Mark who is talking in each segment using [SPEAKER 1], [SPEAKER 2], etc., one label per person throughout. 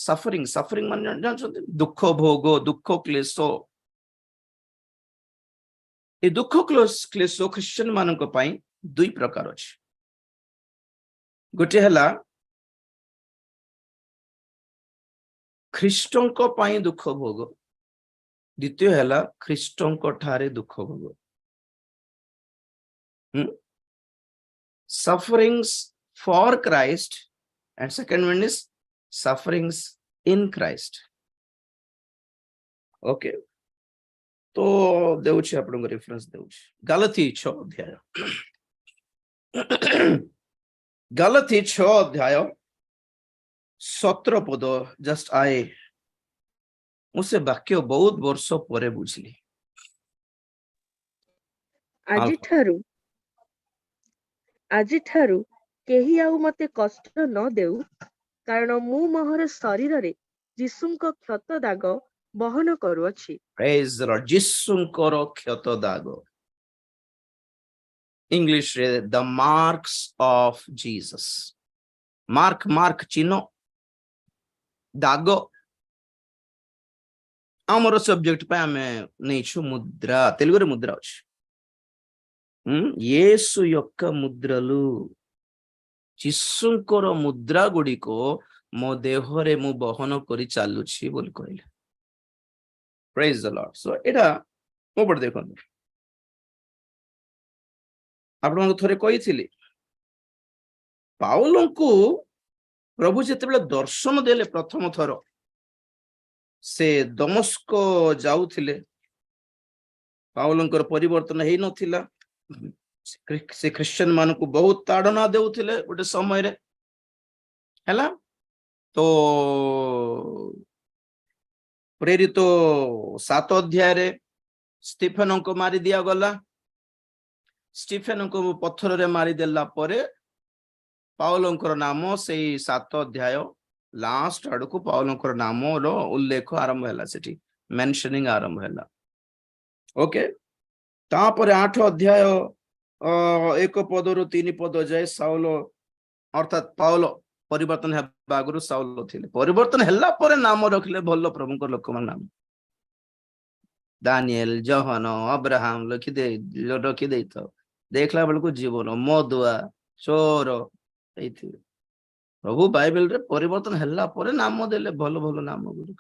[SPEAKER 1] Suffering suffering मान जानछन्ति दुख भोग दुख क्लेश ए दुख क्लेश ख्रिस्टियन मानक पई दुई प्रकार अछि गोटे हला ख्रिस्टन को पई दुख भोग द्वितीय हला ख्रिस्टन को ठारे दुख भोग sufferings for Christ and second one is sufferings in Christ. Okay. तो देउछि आपन रेफरेंस देउछि गलाती 6 अध्याय गलाती 6 अध्याय 17 पद जस्ट आए मुसे वाक्य बहुत वर्ष परे बुझली
[SPEAKER 2] आजि ठारू केही आउ मते कष्ट न देउ कारण मु मोहर शरीर रे यीशुंको क्षत दाग बहन करूअछि
[SPEAKER 1] प्रेज द लॉर्ड यीशुंको क्षत दाग इंग्लिश रे the marks of Jesus mark चिन्ह दाग हमर सब्जेक्ट पे हमें नेछु मुद्रा तेलुगु रे मुद्रा अछि येसु యొక్క ముద్రలు यीशुंकर मुद्रा गुडी को मो देहरे मु बहन करी चालुछि बोल कहले प्रेज द लॉर्ड सो एटा मो पर देखन आपण थोरे कहिथिली पाउल को प्रभु जेतेबेले दर्शन देले प्रथम थर से दमस्क जाउथिले पाउलंकर परिवर्तन हेई नथिला से क्रिश्चियन मान को बहुत ताड़ना देउथिले गोटे समय रे हैला तो प्रेरित 7 अध्याय रे स्टीफेन को मारी दिया गला स्टीफेन को पत्थर रे मारी देला परे पाउलंकर नाम से 7 अध्याय लास्ट आड़ को पाउलंकर नाम रो उल्लेख आरंभ हैला सेठी मेंशनिंग आरंभ हैला ओके तापर 8 अध्याय 1 पदरु 3 पद जाय साउल अर्थात पाउल परिवर्तन हेबा आगरु साउल थिले परिवर्तन हैला परे नाम रखले भलो प्रभु को लोक मान नाम दानिएल जोहन अब्राहम रखि दे तो देखला बेलको जीवन मदुआ चोर एथि प्रभु बाइबल रे परिवर्तन हैला परे नाम देले भलो भलो नाम गुरु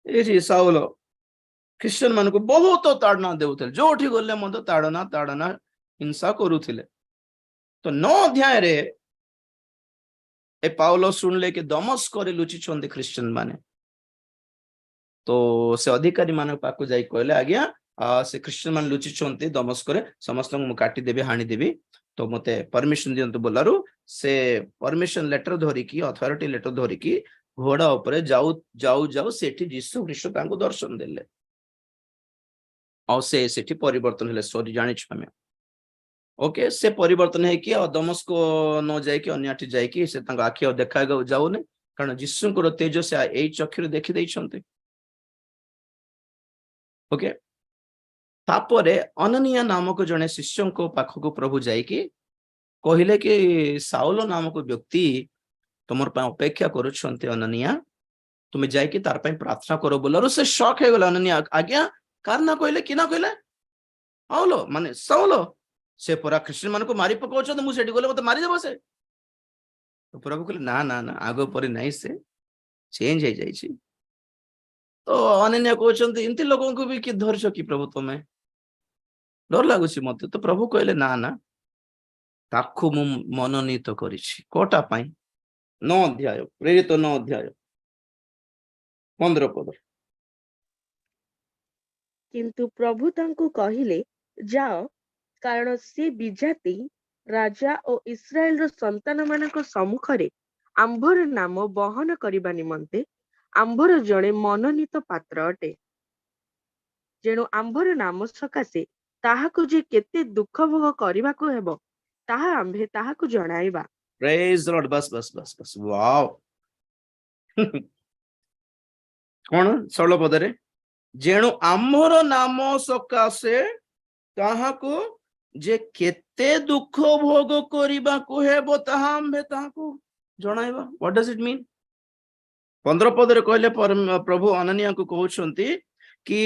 [SPEAKER 1] एथि साउल क्रिश्चियन मान को बहुत ताड़ना देउथे जोठी गले मत ताड़ना हिंसा करूथिले तो 9 अध्याय रे ए पाउलो सुनले कि दमस्क रे लुचि छंदे क्रिश्चियन माने तो से अधिकारी मान पाकु जाई कहले आज्ञा से क्रिश्चियन मान लुचि छंते दमस्क रे समस्त मु काटी देबे हानि देबी तो मते परमिशन दियंतु बोलारु से परमिशन लेटर धरि की अथॉरिटी लेटर धरि की घोड़ा ऊपर जाऊ सेठी यीशु ख्रीष्ट तांको दर्शन देले और से परिवर्तन हेले सॉरी जानि छमे ओके से परिवर्तन है कि दमस्क न जाय कि अन्यठी जाय कि से तांको आखि देखा जाउने कारण यीशु को तेज से ए चक्षुर देखि दै छन्ते ओके तापरे अननिया नामक जने शिष्यों को पाखक प्रभु जाय कि कहिले कि साउल नामक व्यक्ति तुमर पय अपेक्षा करूछन्ते अननिया तुमे जाय कि तार पय प्रार्थना करो बोलरो से शॉक हे गेल अननिया आज्ञा कार ना कहले कि ना कहले पाउलो माने साउलो से पूरा क्रिश्चियन मान को मारी पकाउछ त मु सेठी गले मते मारी देबो से तो प्रभु कहले ना ना ना आगो परि नहीं से चेंज हे जाई छी तो अनन्या कहछन्ते इंति लोगों को भी कि धरछ कि प्रभु तमे डर लागुछि मते तो प्रभु कहले ना ना ताखु मु मनोनीत करिछि कोटा पई 9 अध्याय प्रेरित 9 अध्याय 15 पद
[SPEAKER 2] किंतु प्रभु तांको कहिले जाओ कारण से विजाति राजा और इस्राएल रो संतान मानको सम्मुखरे आंभर नाम बहन करिबा निमंते आंभर जणे मनोनीत पात्र अटे जेणु आंभर नाम सकाशे ताहाकु जे केते दुख भोग करिबा को हेबो ताहा आंभे ताहाकु जणाइबा
[SPEAKER 1] प्रेज द लॉर्ड बस वाओ कोन 16 पदरे जेणु आंभर नाम सकाशे ताहाकु जे केते दुख भोग करिबा को हेबो ताहा आंभे ताहाकु जणाइबा व्हाट डज इट मीन 15 ପଦରେ କହିଲେ ପ୍ରଭୁ ଅନନିଆ को कहउछंती कि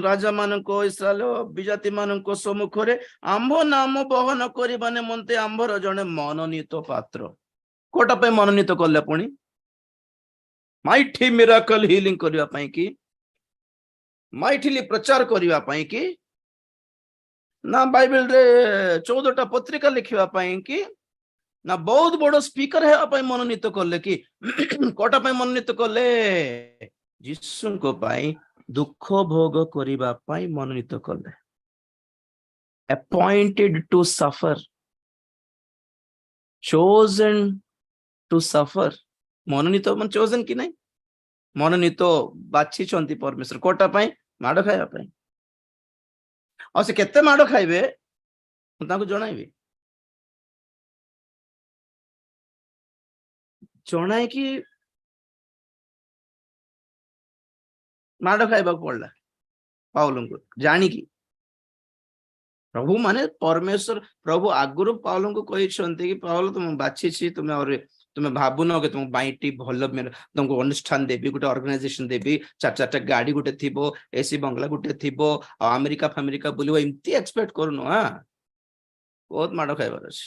[SPEAKER 1] राजा मानको इस्राएल विजाति मानको सम्मुखरे आंभ नाम बहन करिबा निमंते आंभर जने मनोनीत पात्र कोटा पे मनोनीत करले पुणी माइटी मिराकल हीलिंग करबा पई कि माइटिली प्रचार करबा पई कि ना बाइबल रे 14टा पत्रिका लिखिबा पई कि ना बहुत बड़ स्पीकर है अपन मनोनीत करले कि कोटा पे मनोनीत करले यीशु को पाई दुख भोग करिबा पाई मनोनीत करले appointed to suffer chosen to suffer मनोनीत मन chosen कि नहीं मनोनीत बाछि छंती परमेश्वर कोटा पाई माड खाइबा पाई और से केते माड खाइबे ताको जणाइबे जणाय कि माड खाइबा पड़ला पाउलुन को जानी कि प्रभु माने परमेश्वर प्रभु आगुरु पाउलुन को कहि छंती कि पाउल तुम बाछि छी तुम्हें भाबुन कि तुम बाइटी भल तुमको अनुष्ठान देबी गोटे ऑर्गेनाइजेशन देबी 4-4टा गाड़ी गोटे थिबो एसी बंगला गोटे थिबो अमेरिका फमेरिका बुलिबो इम्ति एक्सपेक्ट करनो हां बहुत माड खाइबार अछि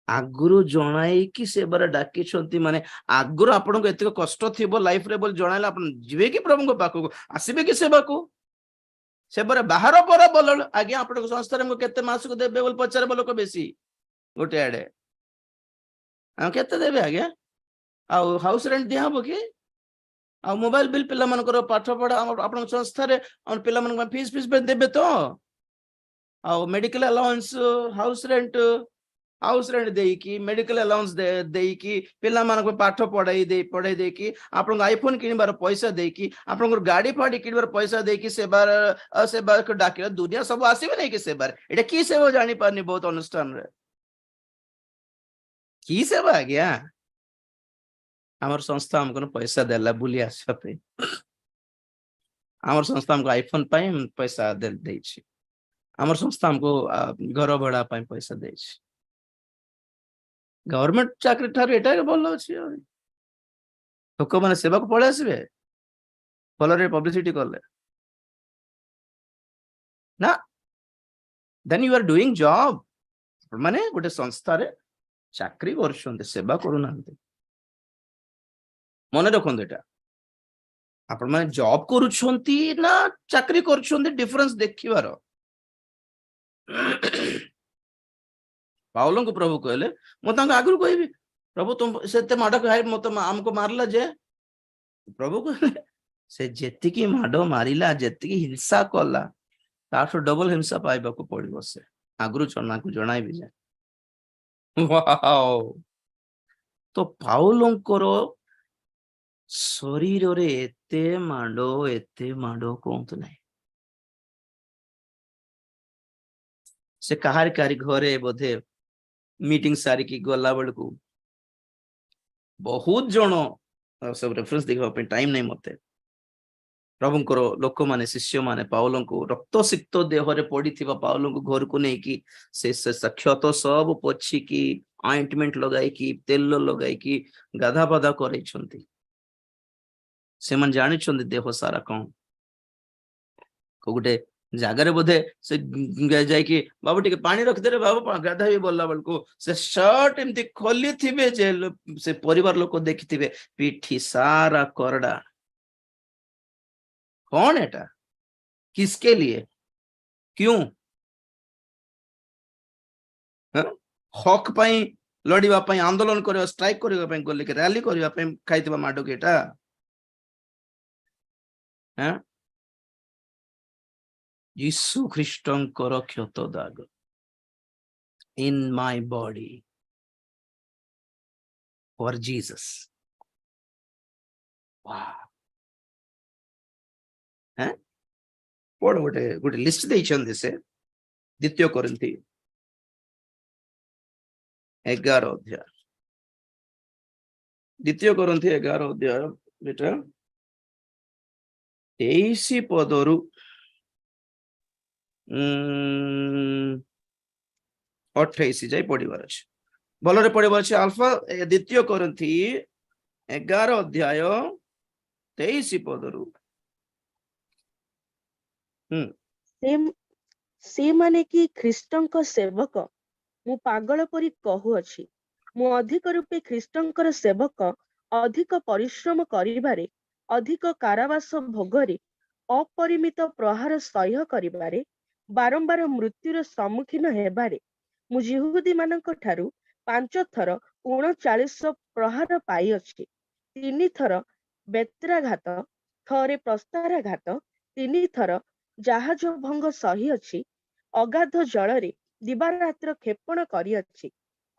[SPEAKER 1] आगुरु जणाई कि से बार डाकी छंती माने आगुरु आपन को एते कष्ट थिबो लाइफ रे बोल जणाइला आपन जिवे कि प्रभु को पाखो आसीबे कि सेवा को से बार बाहर पर बोल आगे आपन को संस्था रे केते मास को देबे बोल पचार बोल को बेसी गोटे आडे आ केते देबे आगे आ हाउस रेंट दिया हबो कि आ मोबाइल बिल पिला मन को पाठ पढा आपन संस्था रे अन पिला मन फीस देबे तो आ मेडिकल अलाउंस हाउस रेंट देकी मेडिकल अलाउंस देकी पिला मानक पाठ पढ़ाई देकी आपन आईफोन किनिबार पैसा देकी आपन गाड़ी फाड़ी किनिबार पैसा देकी सेबार को डाकिला दुनिया सब आसीबे नै कि सेबार एटा की सेवा जानि पारनी बहुत अनुष्ठान रे की सेवा आ गया हमर संस्था हमको पैसा देला बुली आसा पे हमर संस्था हमको आईफोन पाई पैसा दे छी हमर संस्था हमको घर भड़ा पाई पैसा दे छी गवर्नमेंट चाकरी ठार एटा भल अच्छी लोक मैंने सेवा को पड़े आसबे भल पब्लिसिटी कले ना then you are doing job माने गोटे संस्था रे चाकरी कर सेवा करूना मन रखते एटा आपण माने जॉब करूछंती ना चाकरी करूछंती डिफरेंस देखिबार पाउलों को प्रभु कहले मत आगु कहबी प्रभु तुम से माड़ खाई मत आमको मारला जे प्रभु कहले से जेतिकी माड़ मारिला जेतिकी हिंसा कला ताठो डबल हिंसा पाइबा को पड़िबो से आगु चना को जणाइबी जे वाओ तो पाउलों को शरीर रे एते माड़ कोंत नहीं से कहार कारी घरे बोधे मीटिंग सारी की गला बेलू बहुत जन सब रेफरेंस देखा टाइम नहीं मते प्रभुंकर लोक माने शिष्य माने पाउलों को रक्त सिक्त देहरे पड़ी पाउलों को घर को नहीं कि से क्षत सब पोछी की ऑइंटमेंट लगाई कि तेल लगाई कि गाधा पाधा कर जानी देह सारा कौन गोटे जगार बोधे से जाइए बाबू टे पानी रखिदे रे बाबू गाधा भी बोलला बेलू से शर्ट एमती खोली थिबे जे से परिवार लोक देखिथिबे पिठी सारा करड़ा कौन एटा किसके लिए क्यों हक पाई लड़िबा पाई आंदोलन करबा स्ट्राइक करबा पाई गले के रैली करबा पाई खाइतबा माडो केटा हैं यीशु ख्रीष्टंकर क्षत दाग in my body for Jesus हैं पढ़ गोटे गोटे लिस्ट देइछन से द्वितीय कोरिन्थी 11 अध्याय द्वितीय कोरिन्थी 11 अध्याय बेटा 23 पदरु 28 जाई पढ़िबार अछि भलरे पढ़िबार अछि अल्फा द्वितीय कोरिन्थी 11 ଅଧ୍ୟାୟ 23 ପଦରୁ
[SPEAKER 2] ସେମାନେ କି ଖ୍ରୀଷ୍ଟଙ୍କ ସେବକ ମୁଁ ପାଗଳ ପରି କହୁଅଛି। ମୁଁ ଅଧିକ ରୂପେ ଖ୍ରୀଷ୍ଟଙ୍କର ସେବକ, ଅଧିକ ପରିଶ୍ରମ କରିବାରେ, ଅଧିକ କାରାବାସ ଭୋଗରେ, ଅପରିମିତ ପ୍ରହାର ସହ୍ୟ କରିବାରେ, ବାରମ୍ବାର ମୃତ୍ୟୁର ସମ୍ମୁଖୀନ ହେବାରେ ମୁଁ ଯିହୁଦୀ ମାନଙ୍କ ଠାରୁ 5 ଥର 39 ପ୍ରହାର ପାଇଅଛି। 3 ଥର ବେତ୍ରାଘାତ, ଥରେ ପ୍ରସ୍ତାରାଘାତ, 3 ଥର ଜାହାଜ ଭଙ୍ଗ ସହିଅଛି। ଅଗାଧ ଜଳରେ ଦିବାରାତ୍ର କ୍ଷେପଣ କରିଅଛି।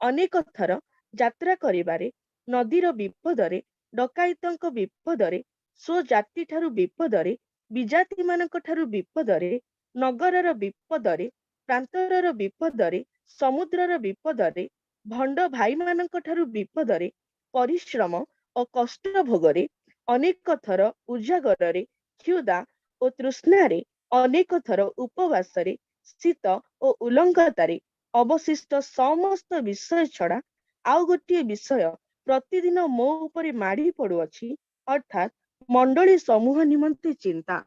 [SPEAKER 2] ଅନେକ ଥର ଯାତ୍ରା କରିବାରେ, ନଦୀର ବିପଦରେ, ଡକାୟତଙ୍କ ବିପଦରେ, ସ୍ୱଜାତି ଠାରୁ ବିପଦରେ, ବିଜାତି ମାନଙ୍କ ଠାରୁ ବିପଦରେ, ନଗରର ବିପଦରେ, ପ୍ରାନ୍ତରର ବିପଦରେ, ସମୁଦ୍ରର ବିପଦରେ, ଭଣ୍ଡ ଭାଇମାନଙ୍କ ଠାରୁ ବିପଦରେ, ପରିଶ୍ରମ ଓ କଷ୍ଟ ଭୋଗରେ, ଅନେକ ଥର ଉଜାଗରରେ, କ୍ଷୁଧା ଓ ତୃଷ୍ଣାରେ, ଅନେକ ଥର ଉପବାସରେ, ଶୀତ ଓ ଉଲଙ୍ଗତାରେ, ଅବଶିଷ୍ଟ ସମସ୍ତ ବିଷୟ ଛଡା ଆଉ ଗୋଟିଏ ବିଷୟ ପ୍ରତିଦିନ ମୋ ଉପରେ ମାଡ଼ି ପଡୁଅଛି, ଅର୍ଥାତ୍ ମଣ୍ଡଳୀ ସମୂହ ନିମନ୍ତେ ଚିନ୍ତା।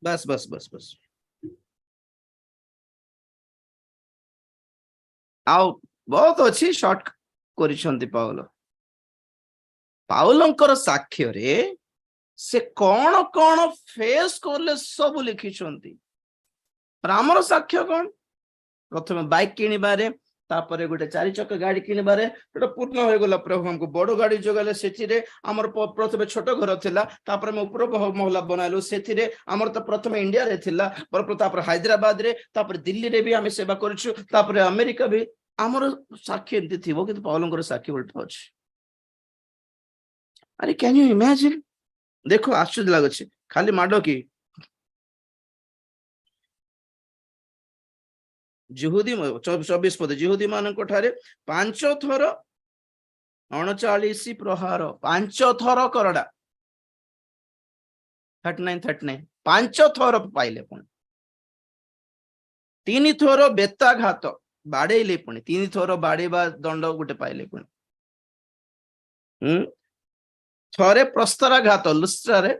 [SPEAKER 1] ବାସ୍ ବାସ୍ ବାସ୍ ବାସ୍। ଆଉ ବହୁତ ଅଛି, ସର୍ଟ କରିଛନ୍ତି ପାଉଲ। ପାଉଲଙ୍କର ସାକ୍ଷ୍ୟରେ ସେ କଣ କଣ ଫେସ୍ କଲେ ସବୁ ଲେଖିଛନ୍ତି। ଆମର ସାକ୍ଷ୍ୟ କଣ? ପ୍ରଥମେ ବାଇକ୍ କିଣିବାରେ, ତାପରେ ଗୋଟେ 4 ଚକ ଗାଡି କିଣିବାରେ ସେଟା ପୂର୍ଣ୍ଣ ହୋଇଗଲା। ପ୍ରଭୁ ଆମକୁ ବଡ ଗାଡି ଯୋଗାଇଲେ। ସେଥିରେ ଆମର ପ୍ରଥମେ ଛୋଟ ଘର ଥିଲା, ତାପରେ ଆମେ ଉପର ମହଲା ବନାଇଲୁ। ସେଥିରେ ଆମର ତ ପ୍ରଥମେ ଇଣ୍ଡିଆରେ ଥିଲା, ତାପରେ ହାଇଦ୍ରାବାଦରେ, ତାପରେ ଦିଲ୍ଲୀରେ ବି ଆମେ ସେବା କରିଛୁ, ତାପରେ ଆମେରିକା ବି। ଆମର ସାକ୍ଷୀ ଏମିତି ଥିବ, କିନ୍ତୁ ପାଉଲଙ୍କର ସାକ୍ଷୀ ଉଲ୍ଟା ଅଛି। ଆରେ କ୍ୟାନ୍ ୟୁ ଇମାଜିନ୍? ଦେଖ ଆଶ୍ଚର୍ଯ୍ୟ ଲାଗୁଛି। ଖାଲି ମାଡ କି ଯିହୁଦୀ 24 ପଦ, ଯିହୁଦୀ ମାନଙ୍କ ଠାରେ 5 ଥର 39 ପ୍ରହାର, 5 ଥର କରଡା, 39 5 ଥର ପାଇଲେ। ପୁଣି 3 ଥର ବେତାଘାତ, ବାଡେଇଲେ। ପୁଣି 3 ଥର ବାଡେଇବା ଦଣ୍ଡ ଗୋଟେ ପାଇଲେ। ପୁଣି ଥରେ ପ୍ରସ୍ତାରାଘାତ, ଲୁସ୍ତ୍ରାରେ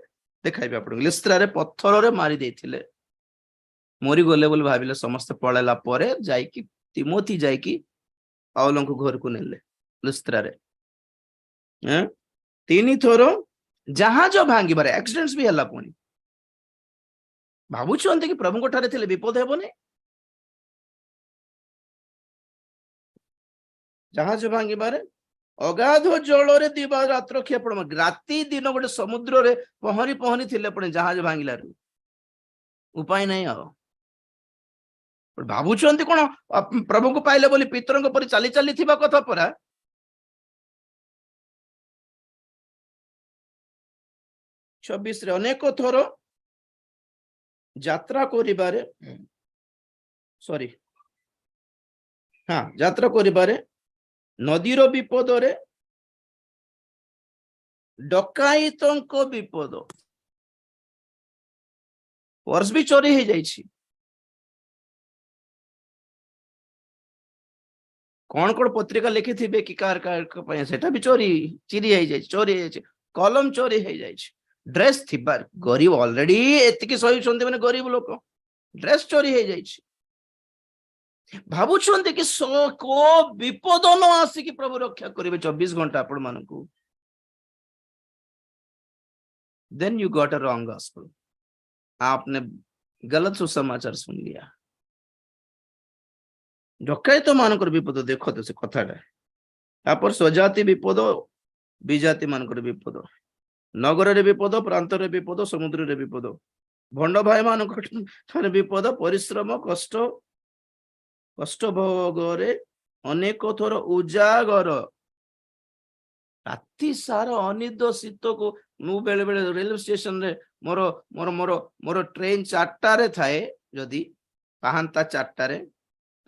[SPEAKER 1] ଦେଖାଇବେ ଆପଣଙ୍କୁ। ଲୁସ୍ତ୍ରାରେ ପଥରରେ ମାରି ଦେଇଥିଲେ, ମରିଗଲେ ବୋଲି ଭାବିଲେ ସମସ୍ତେ। ପଳେଇଲା ପରେ ଯାଇକି ତିମୋଥି ଯାଇକି ପାଉଲଙ୍କୁ ଘରକୁ ନେଲେ ଲୁସ୍ତ୍ରାରେ। 3 ଥର ଜାହାଜ ଭାଙ୍ଗିବାରେ, ଆକ୍ସିଡେଣ୍ଟ ବି ହେଲା। ପୁଣି ଭାବୁଛନ୍ତି କି ପ୍ରଭୁଙ୍କ ଠାରେ ଥିଲେ ବିପଦ ହେବନି? ଜାହାଜ ଭାଙ୍ଗିବାରେ, ଅଗାଧ ଜଳରେ ଦିବା ରାତ୍ର କ୍ଷେପଣ, ରାତି ଦିନ ଗୋଟେ ସମୁଦ୍ରରେ ପହଁରି ପହଁରି ଥିଲେ, ପୁଣି ଜାହାଜ ଭାଙ୍ଗିଲାରୁ ଉପାୟ ନାହିଁ। ଆଉ ଭାବୁଛନ୍ତି କଣ ପ୍ରଭୁଙ୍କୁ ପାଇଲେ ବୋଲି ପିତରଙ୍କ ପରି ଚାଲି ଚାଲିଥିବା କଥା ପରା। ଛବିଶରେ ଅନେକ ଥର ଯାତ୍ରା କରିବାରେ, ଯାତ୍ରା କରିବାରେ, ନଦୀର ବିପଦରେ, ଡକାୟତଙ୍କ ବିପଦ, ପର୍ସ ବି ଚୋରି ହେଇଯାଇଛି। କଣ କଣ ପତ୍ରିକା ଲେଖିଥିବେ କି କାହାର ପାଇଁ, ସେଟା ବି ଚିରି ହେଇଯାଇଛି, ଚୋରି ହେଇଯାଇଛି। କଲମ ଚୋରି ହେଇଯାଇଛି। ଡ୍ରେସ ଥିବା, ଗରିବ ଅଲରେଡି ଏତିକି ସହିଛନ୍ତି, ମାନେ ଗରିବ ଲୋକ, ଡ୍ରେସ ଚୋରି ହେଇଯାଇଛି। ଭାବୁଛନ୍ତି କି କୋ ବିପଦ ନ ଆସିକି ପ୍ରଭୁ ରକ୍ଷା କରିବେ 24 ଘଣ୍ଟା ଆପଣ ମାନଙ୍କୁ। Then you got a wrong gospel. आपने गलत सुसमाचार सुन लिया। ଡକାୟତ ମାନଙ୍କର ବିପଦ ଦେଖ ତ ସେ କଥାଟା। ତାପରେ ସ୍ୱଜାତି ବିପଦ, ବିଜାତି ମାନଙ୍କର ବିପଦ, ନଗରରେ ବିପଦ, ପ୍ରାନ୍ତରରେ ବିପଦ, ସମୁଦ୍ରରେ ବିପଦ, ଭଣ୍ଡ ଭାଇ ମାନଙ୍କ ଠାରେ ବିପଦ, ପରିଶ୍ରମ, କଷ୍ଟ ଭୋଗରେ, ଅନେକ ଥର ଉଜାଗର, ରାତି ସାରା ଅନିଦ ଶୀତକୁ। ମୁଁ ବେଳେ ବେଳେ ରେଲୱେ ଷ୍ଟେସନରେ ମୋର ମୋର ମୋର ମୋର ଟ୍ରେନ 4ଟାରେ ଥାଏ, ଯଦି ପାହାନ୍ତା 4ଟାରେ,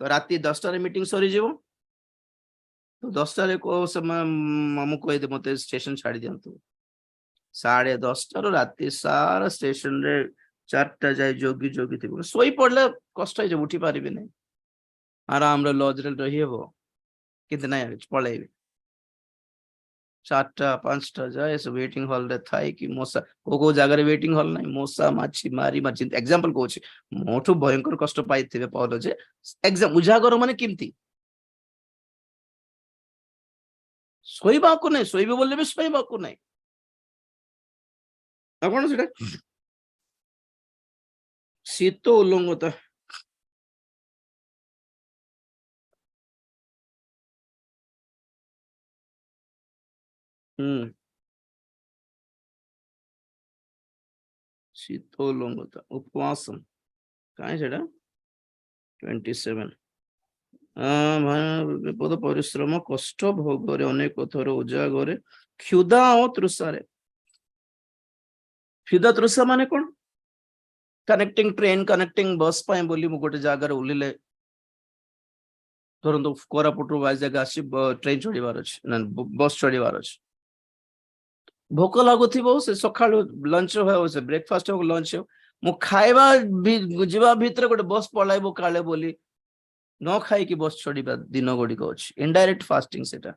[SPEAKER 1] ତ ରାତି 10ଟାରେ ମିଟିଂ ସରିଯିବ। ତ 10ଟାରେ ମୁଁ କହିଦେ ମତେ ଷ୍ଟେସନ ଛାଡି ଦିଅନ୍ତୁ। 10:30ରୁ ରାତି ସାରା ଷ୍ଟେସନରେ 4ଟା ଯାଏ ଜଗି ଥିବ। ଶୋଇ ପଡିଲେ କଷ୍ଟ ହେଇଯିବ, ଉଠି ପାରିବି ନାହିଁ। ଆରାମରେ ଲଜରେ ରହିହବ, କିନ୍ତୁ ନାଇଁ ପଳେଇବି। 4टा 5टा ଯାଏ ସେ ୱେଟିଂ ହଲ୍ ରେ ଥାଏ କି ମଶା କୋଉ ଜାଗାରେ ୱେଟିଂ ହଲ୍ ନାହିଁ ମଶା ମାଛି ମାରି ମାରି ଏକ୍ସାମ୍ପଲ କହୁଛି ମୋଠୁ ଭୟଙ୍କର କଷ୍ଟ ପାଇଥିବେ ପౌଲ ଯେ ଏକ୍ସାମ୍ ଉଜାଗର ମାନେ କେମିତି ଶୋଇବାକୁ ନାହିଁ ଶୋଇବେ ବୋଲେ ବି ଶୋଇବାକୁ ନାହିଁ ଆଉ କଣ ସେଟା ଶୀତ ଉଲ୍ଲଙ୍ଘତା ଶୀତ ଉଲ୍ଲଙ୍ଘତା ଉପବାସ କାହିଁ ସେଟା 27 ବିପଦ ପରିଶ୍ରମ କଷ୍ଟ ଭୋଗରେ ଅନେକ ଥର ଉଜାଗରେ କ୍ଷୁଧା ଓ ତୃଷାରେ କ୍ଷୁଧା ତୃଷା ମାନେ କଣ କନେକ୍ଟିଂ ଟ୍ରେନ୍ କନେକ୍ଟିଂ ବସ୍ ପାଇଁ ବୋଲି ମୁଁ ଗୋଟେ ଜାଗାରେ ଓହ୍ଲିଲେ ଧରନ୍ତୁ କୋରାପୁଟରୁ ୱାଇଜାଗ ଆସି ଟ୍ରେନ୍ ଚଢିବାର ଅଛି ନା ବସ୍ ଚଢିବାର ଅଛି ଭୋକ ଲାଗୁଥିବ ସେ ସକାଳୁ ଲଞ୍ଚ ହଉ ସେ ବ୍ରେକଫାଷ୍ଟ ହଉ ଲଞ୍ଚ ହଉ ମୁଁ ଖାଇବା ଯିବା ଭିତରେ ଗୋଟେ ବସ୍ ପଳାଇବ କାଳେ ବୋଲି ନ ଖାଇକି ବସ୍ ଚଢିବା ଦିନ ଗୁଡିକ ଅଛି ଇନଡାଇରେକ୍ଟ ଫାଷ୍ଟିଂ ସେଟା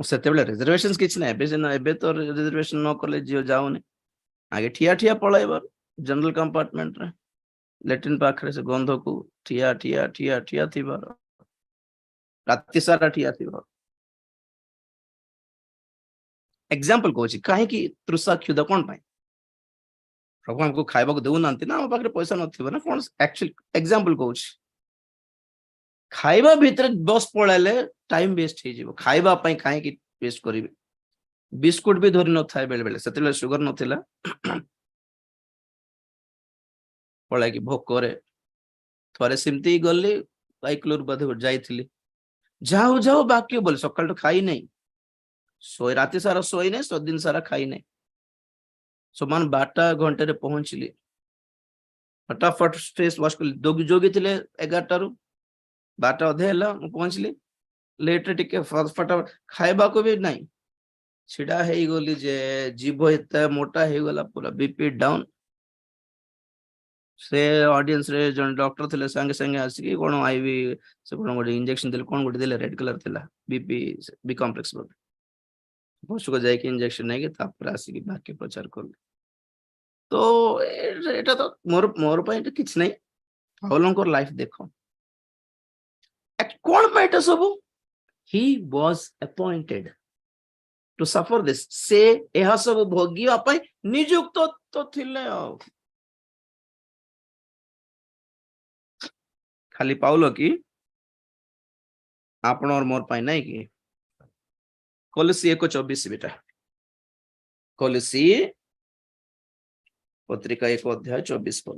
[SPEAKER 1] ସେତେବେଳେ ରିଜର୍ଭେସନ କିଛି ନାହିଁ ଏବେ ତ ରିଜର୍ଭେସନ ନ କଲେ ଝିଅ ଯାଉନି ଆଗେ ଠିଆ ଠିଆ ପଳାଇବ ଜେନେରାଲ କମ୍ପାର୍ଟମେଣ୍ଟରେ ଲାଟ୍ରିନ୍ ପାଖରେ ସେ ଗନ୍ଧକୁ ଠିଆ ଠିଆ ଠିଆ ଠିଆ ଥିବାର ରାତି ସାରା ଠିଆ ଥିବ ଏକ୍ସାମ୍ପଲ କହୁଛି କାହିଁକି ତୃଷା କ୍ଷୁଧା କଣ ପାଇଁ ପ୍ରଭୁ ଆମକୁ ଖାଇବାକୁ ଦେଉନାହାନ୍ତି ନା ଆମ ପାଖରେ ପଇସା ନଥିବ ନା କଣ ଆକ୍ଚୁଆଲି ଏକ୍ସାମ୍ପଲ କହୁଛି ଖାଇବା ଭିତରେ ବସ୍ ପଳାଇଲେ ଟାଇମ ୱେଷ୍ଟ ହେଇଯିବ ଖାଇବା ପାଇଁ କାହିଁକି ୱେଷ୍ଟ କରିବେ ବିସ୍କୁଟ ବି ଧରି ନଥାଏ ବେଳେ ବେଳେ ସେତେବେଳେ ସୁଗର ନଥିଲା ପଳାଇକି ଭୋକରେ ଥରେ ସେମିତି ଗଲି ବାଇକଲରୁ ବୋଧେ ଯାଇଥିଲି ଯାଉ ଯାଉ ବାକ୍ୟ ବୋଲି ସକାଳଠୁ ଖାଇ ନାହିଁ ରାତି ସାରା ଶୋଇ ନାହିଁ ଦିନ ସାରା ଖାଇ ନାହିଁ ସମାନ 12 ଘଣ୍ଟାରେ ପହଞ୍ଚିଲି ଫଟାଫଟ ଫେସ୍ ୱାଶ କଲି ଜଗିଥିଲେ 11ଟାରୁ 12ଟା ଅଧେ ହେଲା ମୁଁ ପହଞ୍ଚିଲି ଲେଟରେ ଟିକେ ଫଟାଫଟ ଖାଇବାକୁ ବି ନାହିଁ ଛିଡା ହେଇଗଲି ଯେ ଜିଭ ଏତେ ମୋଟା ହେଇଗଲା ପୁରା ବିପି ଡାଉନ ସେ ଅଡିଏନ୍ସ ରେ ଜଣେ ଡକ୍ଟର ଥିଲେ ସାଙ୍ଗେ ସାଙ୍ଗେ ଆସିକି କଣ ଆଇବି ସେ କଣ ଗୋଟେ ଇଞ୍ଜେକ୍ସନ ଦେଲେ କଣ ଗୋଟେ ଦେଲେ ରେଡ କଲର ଥିଲା ବି କମ୍ପ୍ଲେକ୍ସ ପଛକୁ ଯାଇକି ଇଞ୍ଜେକ୍ସନ ନେଇକି ତାପରେ ଆସିକି ବାକି ପ୍ରଚାର କଲି ତ ଏଇଟା ତ ମୋର ପାଇଁ ଏଇଟା କିଛି ନାହିଁ ପାଉଲଙ୍କର ଲାଇଫ ଦେଖ କଣ ପାଇଁ ଏଟା ସବୁ ହି was appointed two suffer this ସେ ଏହା ସବୁ ଭୋଗିବା ପାଇଁ ନିଯୁକ୍ତ ତ ଥିଲେ ଆଉ ଖାଲି ପାଉଲ କି ଆପଣଙ୍କର ମୋର ପାଇଁ ନାଇଁ କି କଲସି 1:24 ବେଟା କଲସି ପତ୍ରିକା 1:24 ପଦ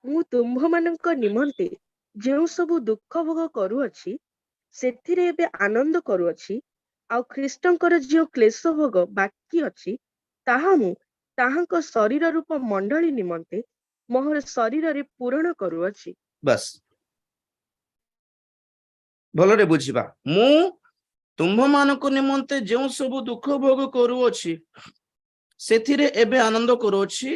[SPEAKER 2] ମୁଁ ତୁମ୍ଭମାନଙ୍କ ନିମନ୍ତେ ଯେଉଁ ସବୁ ଦୁଃଖ ଭୋଗ କରୁଅଛି ସେଥିରେ ଏବେ ଆନନ୍ଦ କରୁଅଛି ଆଉ ଖ୍ରୀଷ୍ଟଙ୍କର ଯେଉଁ କ୍ଲେଶ ଭୋଗ ବାକି ଅଛି ତାହା ମୁଁ ତାହାଙ୍କ ଶରୀର ରୂପ ମଣ୍ଡଳୀ ନିମନ୍ତେ ମୋର ଶରୀରରେ ପୂରଣ କରୁଅଛି
[SPEAKER 1] ବାସ୍ ଭଲରେ ବୁଝିବା ମୁଁ ତୁମ୍ଭମାନଙ୍କ ନିମନ୍ତେ ଯେଉଁ ସବୁ ଦୁଃଖ ଭୋଗ କରୁଅଛି ସେଥିରେ ଏବେ ଆନନ୍ଦ କରୁଅଛି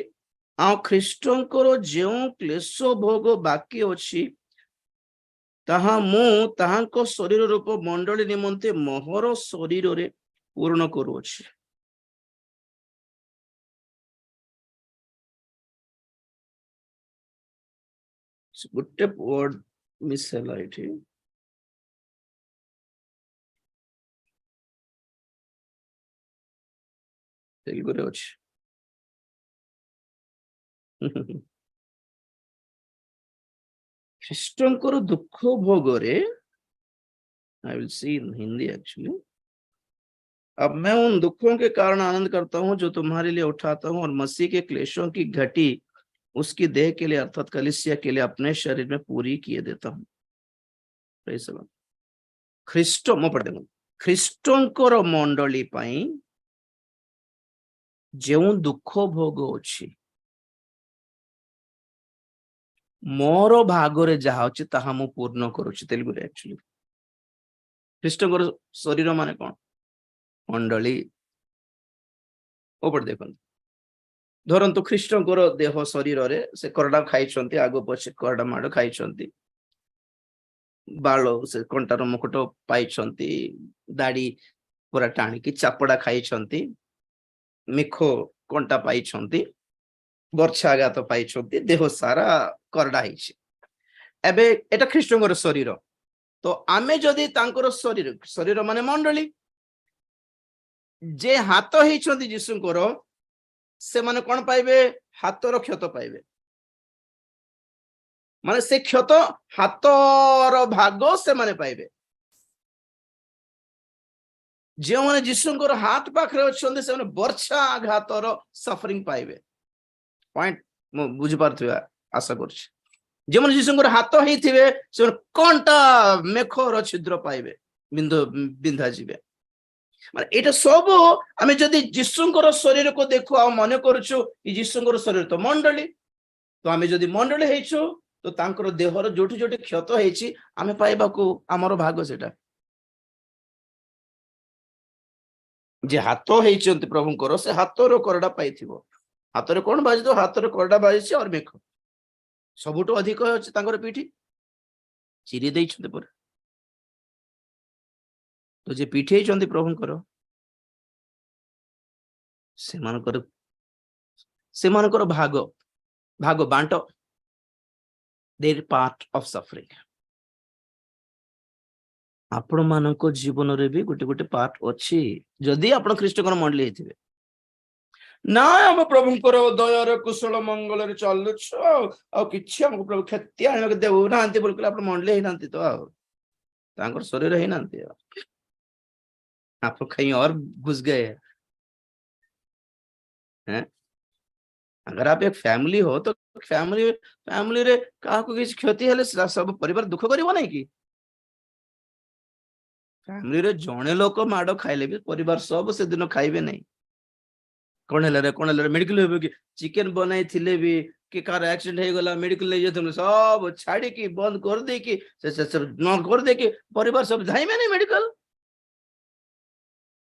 [SPEAKER 1] ଆଉ ଖ୍ରୀଷ୍ଟଙ୍କର ଯେଉଁ କ୍ଲେଶ ଭୋଗ ବାକି ଅଛି ତାହା ମୁଁ ତାହାଙ୍କ ଶରୀର ରୂପ ମଣ୍ଡଳୀ ନିମନ୍ତେ ମୋହର ଶରୀରରେ ପୂରଣ କରୁଅଛି ଗୋଟେ ୱାର୍ଡ ମିସ୍ ହେଲା ଏଠି ତେଲୁଗୁରେ ଅଛି ଖ୍ରୀଷ୍ଟଙ୍କର ଦୁଃଖ ଭୋଗରେ I will see in Hindi actually अब मैं उन दुखों के कारण आनंद करता हूं जो तुम्हारे लिए उठाता हूं और मसीह के क्लेशों की घटी उसकी देह के लिए अर्थात कलीसिया के लिए अपने शरीर में पूरी किए देता हूं ଖ୍ରୀଷ୍ଟ ମୁଁ ପଢି ଦେଖନ୍ତୁ ଖ୍ରୀଷ୍ଟଙ୍କର ମଣ୍ଡଳୀ ପାଇଁ ଯେଉଁ ଦୁଃଖ ଭୋଗ ଅଛି ମୋର ଭାଗରେ ଯାହା ଅଛି ତାହା ମୁଁ ପୂର୍ଣ୍ଣ କରୁଛି ତେଲୁଗୁରେ ଆକ୍ଚୁଆଲି ଖ୍ରୀଷ୍ଟଙ୍କର ଶରୀର ମାନେ କଣ ମଣ୍ଡଳୀ ଉପର ଦେଖନ୍ତୁ ଧରନ୍ତୁ ଖ୍ରୀଷ୍ଟଙ୍କର ଦେହ ଶରୀରରେ ସେ କରଡା ଖାଇଛନ୍ତି ଆଗ ପଛେ କରଡା ମାଡ ଖାଇଛନ୍ତି ବାଳ ସେ କଣ୍ଟାର ମୁକୁଟ ପାଇଛନ୍ତି, ଦାଢି ପୁରା ଟାଣିକି ଚାପଡା ଖାଇଛନ୍ତି, ମିଖ କଣ୍ଟା ପାଇଛନ୍ତି, ବର୍ଷାଘାତ ପାଇଛନ୍ତି, ଦେହ ସାରା କରଡା ହେଇଛି। ଏବେ ଏଟା ଖ୍ରୀଷ୍ଟଙ୍କର ଶରୀର। ତ ଆମେ ଯଦି ତାଙ୍କର ଶରୀର, ଶରୀର ମାନେ ମଣ୍ଡଳୀ, ଯେ ହାତ ହେଇଛନ୍ତି ଯୀଶୁଙ୍କର, ସେମାନେ କଣ ପାଇବେ? ହାତର କ୍ଷତ ପାଇବେ। ମାନେ ସେ କ୍ଷତ ହାତର ଭାଗ ସେମାନେ ପାଇବେ। ଯେଉଁମାନେ ଯୀଶୁଙ୍କର ହାତ ପାଖରେ ଅଛନ୍ତି ସେମାନେ ବର୍ଷା ଆଘାତର ସଫରିଂ ପାଇବେ। ପଏଣ୍ଟ ମୁଁ ବୁଝିପାରୁଥିବା ଆଶା କରୁଛି। ଯେଉଁମାନେ ଯୀଶୁଙ୍କର ହାତ ହେଇଥିବେ ସେମାନେ କଣ୍ଟା ମେଖର ଛିଦ୍ର ପାଇବେ, ବିନ୍ଧା ଯିବେ। ମାନେ ଏଇଟା ସବୁ ଆମେ ଯଦି ଯୀଶୁଙ୍କର ଶରୀରକୁ ଦେଖୁ ଆଉ ମନେ କରୁଛୁ ଯୀଶୁଙ୍କର ଶରୀର ତ ମଣ୍ଡଳୀ, ତ ଆମେ ଯଦି ମଣ୍ଡଳୀ ହେଇଛୁ ତ ତାଙ୍କର ଦେହର ଯୋଉଠି ଯୋଉଠି କ୍ଷତ ହେଇଛି ଆମେ ପାଇବାକୁ ଆମର ଭାଗ ସେଟା। ଯେ ହାତ ହେଇଛନ୍ତି ପ୍ରଭୁଙ୍କର, ସେ ହାତର କରଡା ପାଇଥିବ। ହାତରେ କଣ ବାଜିଥିବ? ହାତରେ କରଡା ବାଜିଛି ଆଉ ମେଖ। ସବୁଠୁ ଅଧିକ ଅଛି ତାଙ୍କର ପିଠି, ଚିରି ଦେଇଛନ୍ତି ପରେ। ତ ଯେ ପିଠି ହେଇଛନ୍ତି ପ୍ରଭୁଙ୍କର, ସେମାନଙ୍କର ଭାଗ ବାଣ୍ଟ, their part of suffering। ଆପଣ ମାନଙ୍କ ଜୀବନରେ ବି ଗୋଟେ ଗୋଟେ ପାର୍ଟ ଅଛି ଯଦି ଆପଣ ଖ୍ରୀଷ୍ଟଙ୍କର ମଣ୍ଡଳୀ ହେଇଥିବେ। ନା ଆମ ପ୍ରଭୁଙ୍କର ଦୟାର କୁଶଳ ମଙ୍ଗଳରେ ଚାଲୁଛୁ ଆଉ କିଛି ଆମକୁ ପ୍ରଭୁ କ୍ଷତି ଆଣିବାକୁ ଦେଉନାହାନ୍ତି ବୋଲି କହିଲେ ଆପଣ ମଣ୍ଡଳୀ ହେଇନାହାନ୍ତି ତ, ଆଉ ତାଙ୍କର ଶରୀର ହେଇନାହାନ୍ତି। आप कहीं और घुस गए हैं। अगर आप एक फैमिली हो तो फैमिली रे काहाको किसी क्षति हेले सब परिवार दुख करिवो नहीं कि? फैमिली रे जणे लोक माड़ खाइले भी परिवार सब से दिन खाइबे नहीं। कौन हेला मेडिकल हेबे कि चिकन बनाई थिले भी कि कार एक्सीडेंट हे गला मेडिकल ले जेतनु सब छाड़ी की बंद कर दे कि से न कर दे कि परिवार सब धाइबे नहीं मेडिकल।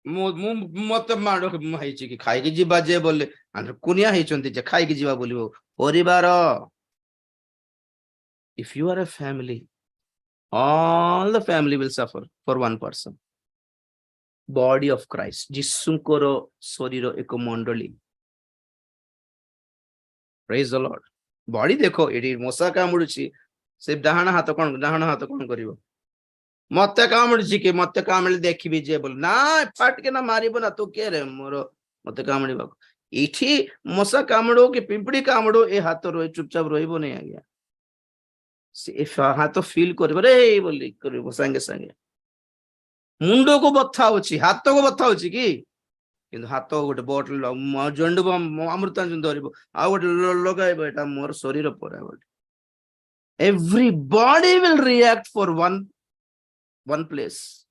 [SPEAKER 1] मत माड़ ହେଇଛି କି ଖାଇକି ଯିବା ଯେ ବୋଲେ କୁନିଆ ହେଇଛନ୍ତି ଯେ ଖାଇକି ଯିବା ବୋଲିବ ପରିବାର। If you are a family, all the family will suffer for one person। body of Christ, ଯୀଶୁଙ୍କର ଶରୀର ଏକ ମଣ୍ଡଳୀ। Praise the Lord। ବଡି ଦେଖ, ଏଠି ମଶା କାମୁଡୁଛି, ସେ ଡାହାଣ ହାତ କଣ କରିବ? ମତେ କାମୁଡିଛି କି ମତେ କାମୁଡି ଦେଖିବି ଯେ ବୋଲ ନା ଫାଟକେ ନା ମାରିବ ନା, ତୁ କିଏ ରେ ମୋର ମତେ କାମୁଡିବାକୁ? ଏଇଠି ମଶା କାମୁଡୁ କି ପିମ୍ପୁଡି କାମୁଡୁ ଏ ହାତ ଚୁପଚାପ ରହିବ ନାହିଁ ଆଜ୍ଞା। ସେ ହାତ ଫିଲ୍ କରିବ ରେ ବୋଲି କରିବ ସାଙ୍ଗେ ସାଙ୍ଗେ। ମୁଣ୍ଡକୁ ବଥା ହଉଛି, ହାତକୁ ବଥା ହଉଛି କି? କିନ୍ତୁ ହାତ ଗୋଟେ ବଟଲ ଜଣ୍ଡୁ ଅମୃତାଞ୍ଜନ ଧରିବ ଆଉ ଗୋଟେ ଲଗାଇବ, ଏଟା ମୋର ଶରୀର ପରା ଗୋଟେ। Everybody will react for one place।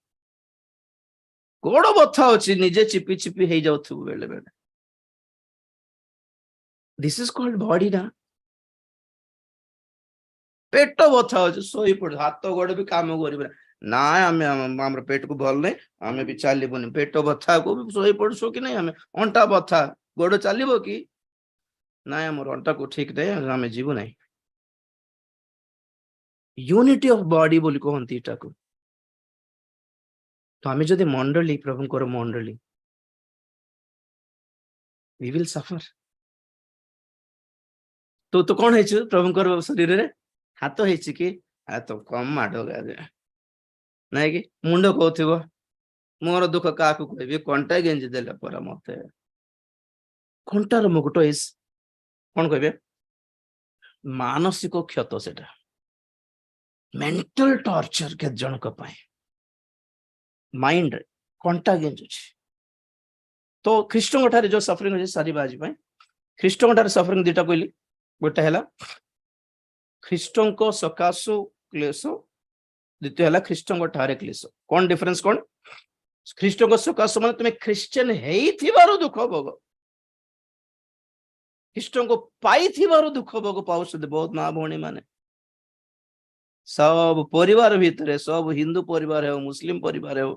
[SPEAKER 1] ଗୋଡ ବଥା ହଉଛି, ନିଜେ ଚିପି ଚିପି ହେଇଯାଉଥିବ ବେଳେ ବେଳେ। This is called body ନା। ପେଟ ବଥା ହଉଛି, ଶୋଇପଡ, ହାତ ଗୋଡ ବି କାମ କରିବ ନା, ଆମେ ଆମର ପେଟକୁ ଭଲ ନାହିଁ, ଆମେ ବି ଚାଲିବୁନି। ପେଟ ବଥାକୁ ଶୋଇପଡୁଛୁ କି ନାଇଁ ଆମେ? ଅଣ୍ଟା ବଥା, ଗୋଡ ଚାଲିବ କି? ନାଇଁ ଆମର ଅଣ୍ଟାକୁ ଠିକ ନାହିଁ, ଆମେ ଯିବୁ ନାହିଁ। ୟୁନିଟି ଅଫ ବଡି ବୋଲି କହନ୍ତି ଏଟାକୁ। ତ ଆମେ ଯଦି ମଣ୍ଡଳୀ, ପ୍ରଭୁଙ୍କର ମଣ୍ଡଳୀ, we will suffer। ତୁ କଣ ହେଇଛୁ ପ୍ରଭୁଙ୍କର ଶରୀରରେ? ହାତ ହେଇଛି କି? ତ କମ ମାଡ ନାଇଁ କି? ମୁଣ୍ଡ କହୁଥିବ ମୋର ଦୁଃଖ କାହାକୁ କହିବି, କଣ୍ଟା ଗେଞ୍ଜି ଦେଲେ ପରା ମତେ। କଣ୍ଟାର ମୁକୁଟ କଣ କହିବେ? ମାନସିକ କ୍ଷତ ସେଟା, ମେଣ୍ଟାଲ ଟର୍ଚର କେତେ ଜଣଙ୍କ ପାଇଁ ମାଇଣ୍ଡ କଣ୍ଟା ଗେଞ୍ଜୁଛି। ତ ଖ୍ରୀଷ୍ଟଙ୍କ ଠାରେ ଯୋଉ ସଫରିଂ ଅଛି ସାରିବା ଆଜି ପାଇଁ, ଖ୍ରୀଷ୍ଟଙ୍କ ଠାରେ ସଫରିଂ ଦିଟା କହିଲି। ଗୋଟେ ହେଲା ଖ୍ରୀଷ୍ଟଙ୍କ ସକାଶୁ କ୍ଲେଶ, ଦ୍ୱିତୀୟ ହେଲା ଖ୍ରୀଷ୍ଟଙ୍କ ଠାରେ କ୍ଲେଶ। କଣ ଡିଫରେନ୍ସ କଣ? ଖ୍ରୀଷ୍ଟଙ୍କ ସକାଶୁ ମାନେ ତୁମେ ଖ୍ରୀଷ୍ଟିଆନ ହେଇଥିବାରୁ ଦୁଃଖ ଭୋଗ, ଖ୍ରୀଷ୍ଟଙ୍କୁ ପାଇଥିବାରୁ ଦୁଃଖ ଭୋଗ ପାଉଛନ୍ତି ବହୁତ ମା ଭଉଣୀ ମାନେ। ସବୁ ପରିବାର ଭିତରେ, ସବୁ ହିନ୍ଦୁ ପରିବାର ହେଉ ମୁସଲିମ ପରିବାର ହେଉ,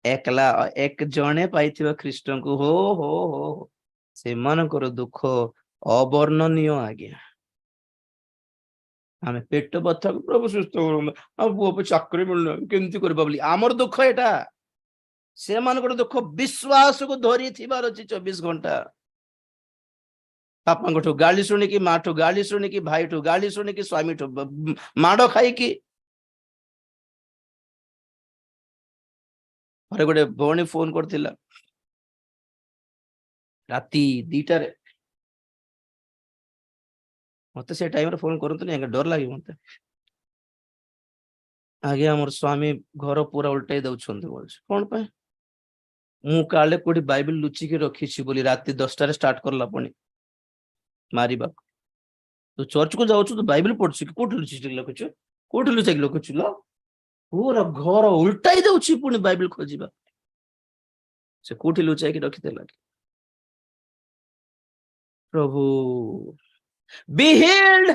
[SPEAKER 1] ଏକଲା ଏକ ଜଣେ ପାଇଥିବା ଖ୍ରୀଷ୍ଟଙ୍କୁ ହୋ ହୋ ହୋ ସେମାନଙ୍କର ଦୁଃଖ ଅବର୍ଣ୍ଣନୀୟ ଆଜ୍ଞା। ଆମେ ପେଟ ବଥାକୁ ପ୍ରଭୁ ସୁସ୍ଥ କରନ୍ତୁ, ଆଉ ପୁଅ ଚାକରି ମିଳୁନି କେମିତି କରିବା ବୋଲି ଆମର ଦୁଃଖ ଏଟା। ସେମାନଙ୍କର ଦୁଃଖ ବିଶ୍ୱାସକୁ ଧରିଥିବାର ଅଛି 24 ଘଣ୍ଟା। ବାପାଙ୍କଠୁ ଗାଳି ଶୁଣିକି, ମାଠୁ ଗାଳି ଶୁଣିକି, ଭାଇଠୁ ଗାଳି ଶୁଣିକି, ସ୍ୱାମୀଠୁ ମାଡ ଖାଇକି। ଥରେ ଗୋଟେ ଭଉଣୀ ଫୋନ କରିଥିଲା ରାତି 2ଟାରେ। ମତେ ସେ ଟାଇମରେ ଫୋନ କରନ୍ତୁନି ଆଜ୍ଞା, ଡର ଲାଗେ ମତେ। ଆଜ୍ଞା ମୋର ସ୍ୱାମୀ ଘର ପୁରା ଉଲଟେଇ ଦଉଛନ୍ତି ବୋଲଛି। କଣ ପାଇଁ? ମୁଁ କାଳେ କୋଉଠି ବାଇବେଲ ଲୁଚିକି ରଖିଛି ବୋଲି ରାତି 10ଟାରେ ଷ୍ଟାର୍ଟ କରଲା ପୁଣି ମାରିବାକୁ। ତୁ ଚର୍ଚ୍ଚକୁ ଯାଉଛୁ, ତୁ ବାଇବେଲ ପଢୁଛୁ କି? କୋଉଠି ଲୁଚିକି ରଖୁଛୁ? କୋଉଠି ଲୁଚାଇକି ରଖୁଛୁ? ପୁରା ଘର ଉଲଟାଇ ଦଉଛି ପୁଣି ବାଇବେଲ ଖୋଜିବା। ସେ କୋଉଠି ଲୁଚାଇକି ରଖିଥିଲା କି? ପ୍ରଭୁ be healed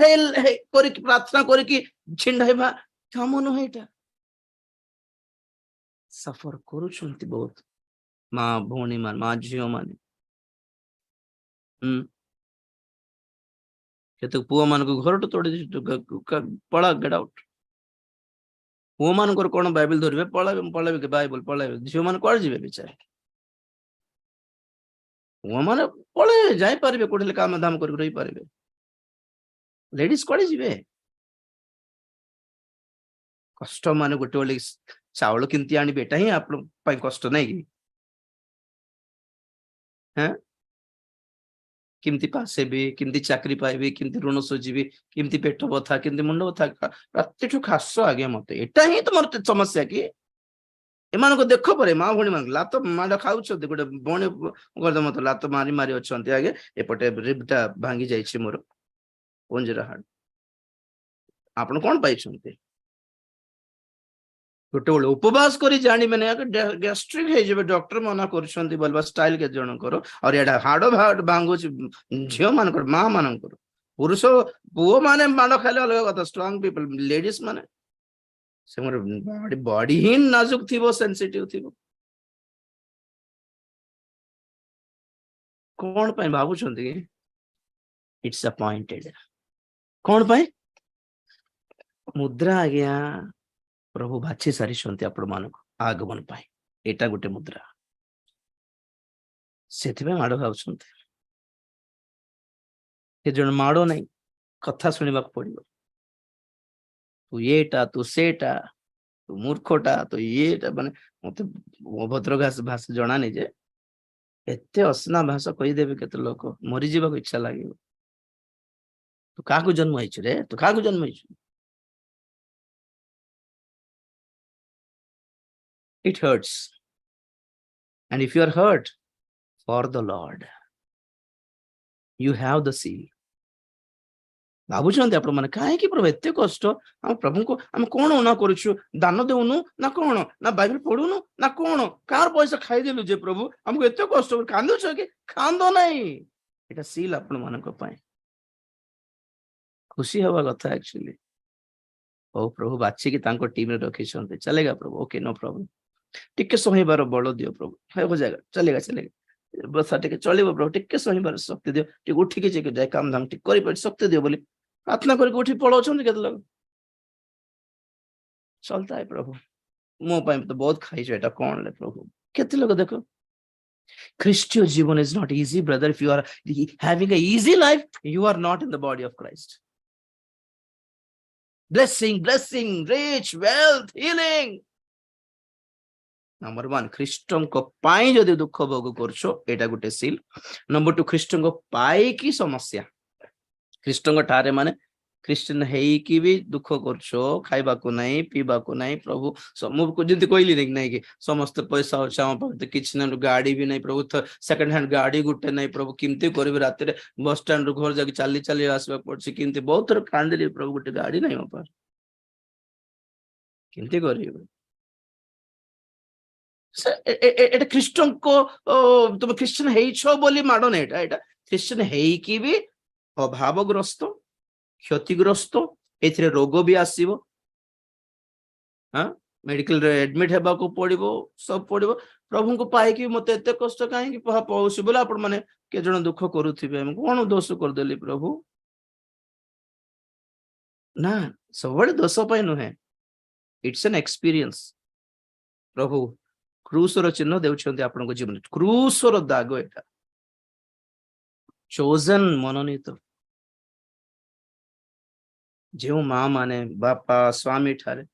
[SPEAKER 1] କରିକି ପ୍ରାର୍ଥନା କରିକି ଛିଣ୍ଡାଇବା କାମ ନୁହେଁ ଏଇଟା। ସଫର କରୁଛନ୍ତି ବହୁତ ମା ଭଉଣୀ ମାନେ, ମା ଝିଅ ମାନେ। କେତେ ପୁଅ ମାନଙ୍କୁ ଘରଠୁ ତୋଡି ପଳା, ଗେଟ୍ ଆଉଟ୍। ପୁଅ ମାନଙ୍କର କଣ ବାଇବେଲ ଧରିବେ, ପଳେଇବେ ବାଇବେଲ ପଳେଇବେ। ଝିଅ ମାନେ କୁଆଡେ ଯିବେ ବିଚାରେ? ପୁଅ ମାନେ ପଳେଇବେ, ଯାଇପାରିବେ କୋଉଠି କାମ ଦାମ କରିକି ରହିପାରିବେ। ଲେଡିଜ କୁଆଡେ ଯିବେ? କଷ୍ଟ ମାନେ ଗୋଟେ ଗୋଟେ ଚାଉଳ କେମିତି ଆଣିବେ, ଏଟା ହିଁ ଆପଣଙ୍କ ପାଇଁ କଷ୍ଟ ନାଇଁ କି? କେମିତି ପାସ୍ ହେବି, କେମିତି ଚାକିରି ପାଇବି, କେମିତି ଋଣ ସୁଝିବି, କେମିତି ପେଟ ବଥା, କେମିତି ମୁଣ୍ଡ ବଥା, ରାତିଠୁ ଖାସ ଆଜ୍ଞା ମତେ। ଏଟା ହିଁ ତୁମର ସମସ୍ୟା କି? ଏମାନଙ୍କୁ ଦେଖ ପରେ ମା ଭଉଣୀ ମାନଙ୍କୁ ଲାତ ମାଡ ଖାଉଛନ୍ତି। ଗୋଟେ ଭଉଣୀ ମତେ ଲାତ ମାରି ମାରି ଅଛନ୍ତି ଆଜ୍ଞା, ଏପଟେ ରିବଟା ଭାଙ୍ଗି ଯାଇଛି ମୋର, ପଞ୍ଜରା ହାଡ। ଆପଣ କଣ ପାଇଛନ୍ତି? ଗୋଟେ ବେଳେ ଉପବାସ କରି ଜାଣିବେନି ଗ୍ୟାଷ୍ଟ୍ରିକ ହେଇଯିବେ, ଡକ୍ଟର ମନା କରୁଛନ୍ତି ବୋଲବା ଷ୍ଟାଇଲ କେତେ ଜଣଙ୍କର। ଆଉ ଏଇଟା ହାଡ ଭାଙ୍ଗୁଛି ଝିଅ ମାନଙ୍କର, ମା ମାନଙ୍କର। ପୁରୁଷ ପୁଅ ମାନେ ମାଡ ଖାଇଲେ ଅଲଗା କଥା, ଷ୍ଟ୍ରଙ୍ଗ ପିପଲ। ଲେଡିଜ ମାନେ ସେଙ୍କର ବଡି ହିଁ ନାଜୁକ ଥିବ, ସେନ୍ସିଟିଭ ଥିବ। କଣ ପାଇଁ ଭାବୁଛନ୍ତି କି? It's appointed. କଣ ପାଇଁ? ମୁଦ୍ରା ଆଜ୍ଞା ପ୍ରଭୁ ବାଛି ସାରିଛନ୍ତି ଆପଣ ମାନଙ୍କୁ ଆଗମନ ପାଇଁ। ଏଇଟା ଗୋଟେ ମୁଦ୍ରା, ସେଥିପାଇଁ ମାଡ ଖାଉଛନ୍ତି। କେତେ ଜଣ ମାଡ ନାହିଁ, କଥା ଶୁଣିବାକୁ ପଡିବ। ତୁ ଏଟା, ତୁ ସେଟା, ତୁ ମୂର୍ଖଟା, ତୁ ଇଏଟା। ମାନେ ମତେ ଅଭଦ୍ର ଭାଷା ଜଣାନି ଯେ ଏତେ ଅସନା ଭାଷା କହିଦେବେ କେତେ ଲୋକ, ମରିଯିବାକୁ ଇଚ୍ଛା ଲାଗିବ। ତୁ କାହାକୁ ଜନ୍ମ ହେଇଛୁ ରେ? ତୁ କାହାକୁ ଜନ୍ମ ହେଇଛୁ? It hurts. And if you are hurt for the Lord, you have the seal. ଭାବୁଛନ୍ତି ଆପଣ ମାନେ କାହିଁକି ପ୍ରଭୁ ଏତେ କଷ୍ଟ? ଆମ ପ୍ରଭୁଙ୍କୁ ଆମେ କଣ ନା କରୁଛୁ? ଦାନ ଦେଉନୁ ନା କଣ? ନା ବାଇବେଲ ପଢୁନୁ ନା କଣ? କାହାର ପଇସା ଖାଇଦେଲୁ ଯେ ପ୍ରଭୁ ଆମକୁ ଏତେ କଷ୍ଟ? କାନ୍ଦୁଛ କି? କାନ୍ଦ ନାହିଁ, ଏଟା ସିଲ୍ ଆପଣ ମାନଙ୍କ ପାଇଁ। ଖୁସି ହବା କଥା ଆକ୍ଚୁଆଲି। ହଉ ପ୍ରଭୁ ବାଛିକି ତାଙ୍କ ଟିମରେ ରଖିଛନ୍ତି, ଚାଲେଗା ପ୍ରଭୁ, ଓକେ नो प्रॉब्लम। ଟିକେ ସହିବାର ବଳ ଦିଅ ପ୍ରଭୁ, ହେବ ଜାଗା, ଚାଲେଗା ଚାଲେଗା। ବସା ଟିକେ ଚଳିବ ପ୍ରଭୁ, ଟିକେ ସହିବାର ଶକ୍ତି ଦିଅ, ଟିକେ ଉଠିକି ଯାଇ କାମ ଧାମ ଟିକେ କରିପାରି ଶକ୍ତି ଦିଅ ବୋଲି ପ୍ରାର୍ଥନା କରିକି ଉଠି ପଳାଉଛନ୍ତି କେତେ ଲୋକ। ଚଲତା है ପ୍ରଭୁ, ମୋ ପାଇଁ ତ ବହୁତ ଖାଇଛ, ଏଟା କଣ ଲେ ପ୍ରଭୁ? କେତେ ଲୋକ ଦେଖ। ଖ୍ରୀଷ୍ଟୀୟ ଜୀବନ is not easy brother. If you are having a easy life, you are not in the body of Christ. blessing, rich, wealth, healing. Number 1 ଖ୍ରୀଷ୍ଟଙ୍କ ପାଇଁ ଯଦି ଦୁଃଖ ଭୋଗ କରୁଛ, ଏଟା ଗୋଟେ ସିଲ୍। ନମ୍ବର 2 ଖ୍ରୀଷ୍ଟଙ୍କ ପାଇଁ କି ସମସ୍ୟା। ଖ୍ରୀଷ୍ଟଙ୍କ ଠାରେ ମାନେ ଖ୍ରୀଷ୍ଟିଆନ ହେଇକି ବି ଦୁଃଖ କରୁଛ, ଖାଇବାକୁ ନାହିଁ, ପିଇବାକୁ ନାହିଁ। ପ୍ରଭୁ ମୁଁ ଯେମିତି କହିଲି ନାଇଁ କି ସମସ୍ତେ ପଇସା ଅଛି ଆମ ପାଖରେ, କିଛି ନାହିଁ, ଗାଡି ବି ନାହିଁ ପ୍ରଭୁ, ସେକେଣ୍ଡ ହ୍ୟାଣ୍ଡ ଗାଡି ଗୋଟେ ନାହିଁ ପ୍ରଭୁ, କେମିତି କରିବି? ରାତିରେ ବସ ଷ୍ଟାଣ୍ଡ ରୁ ଘର ଯାଇକି ଚାଲି ଚାଲି ଆସିବାକୁ ପଡୁଛି, କେମିତି ବହୁତ ଥର କାନ୍ଦିଲି ପ୍ରଭୁ, ଗୋଟେ ଗାଡି ନାହିଁ ମୋ ପାଖରେ, କେମିତି କରିବି? ଏଟା ଖ୍ରୀଷ୍ଟଙ୍କ ତମେ ଖ୍ରୀଷ୍ଟିଆନ ହେଇଛ ବୋଲି ମାଡ ନାହିଁ, ଏଟା ଖ୍ରୀଷ୍ଟିଆନ ହେଇକି ବି ଅଭାବଗ୍ରସ୍ତ, କ୍ଷତିଗ୍ରସ୍ତ, ଏଥିରେ ରୋଗ ବି ଆସିବ। ମେଡିକାଲରେ ଆଡମିଟ ହେବାକୁ ପଡିବ, ସବୁ ପଡିବ। ପ୍ରଭୁଙ୍କୁ ପାଇକି ମତେ ଏତେ କଷ୍ଟ କାହିଁକି ପାଉଛି ବୋଲି ଆପଣ ମାନେ କେତେ ଜଣ ଦୁଃଖ କରୁଥିବେ। କଣ ଦୋଷ କରିଦେଲି ପ୍ରଭୁ? ନା ସବୁବେଳେ ଦୋଷ ପାଇଁ ନୁହେଁ, ଇଟ୍ସ ଏନ୍ ଏକ୍ସପିରିଏନ୍ସ। ପ୍ରଭୁ କ୍ରୁଶର ଚିହ୍ନ ଦେଉଛନ୍ତି ଆପଣଙ୍କ ଜୀବନରେ, କ୍ରୁଶର ଦାଗ ଏଟା। ଚୋଜନ ମନୋନୀତ, ଯେଉଁ ମା ମାନେ ବାପା ସ୍ୱାମୀ ଠାରେ